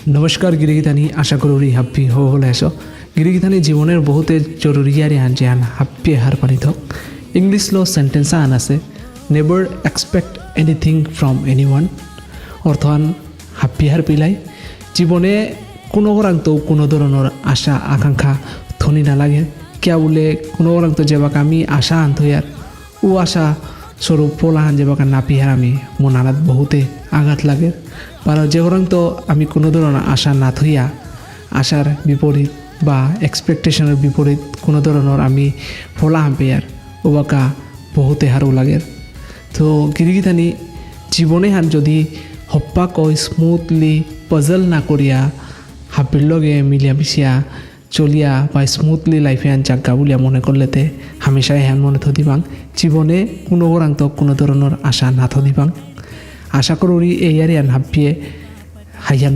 নমস্কার গিরিগিতানি আশা করি হাপ্পি হলে এসো গিরিগিতানি জীবনের বহুতে জরুরি আর আন যে আন হাপ্পি হার পানি থক ইংলিশ লো সেন্টেন্স আন আছে never expect anything from anyone অর্থাৎ হাপ্পি হার পিলাই জীবনে কোনো ওরাং তো কোনো ধরনের আশা আকাঙ্ক্ষা থনি না লাগে কিয়া বলে কোনো ওরাং তো যেবাক আমি আশা আনতো আর ও আশা স্বরূপ পোলাহান যেবাক না পিহার আমি মনানাত বহুতে আঘাত লাগে আর যে ওরাং তো আমি কোনো ধরনের আশা না থইয়া আশার বিপরীত বা এক্সপেকটেশনের বিপরীত কোনো ধরনের আমি ফলাহাম পেয়ার ওবাকা বহুতে হারও লাগে তো গিরিগিতানি জীবনে হান যদি হপ্পাক স্মুথলি পজল না করিয়া হাপ্পির লগে মিলিয়া মিশিয়া চলিয়া বা স্মুথলি লাইফে আন জাগা বলিয়া মনে করলেতে হামেশাই হ্যান মনে থদিবাং জীবনে কোনো ওরাং তো কোনো ধরনের আশা না থদিবাং আশা করি এই আর হাপ্পিয়ে হাইয়ান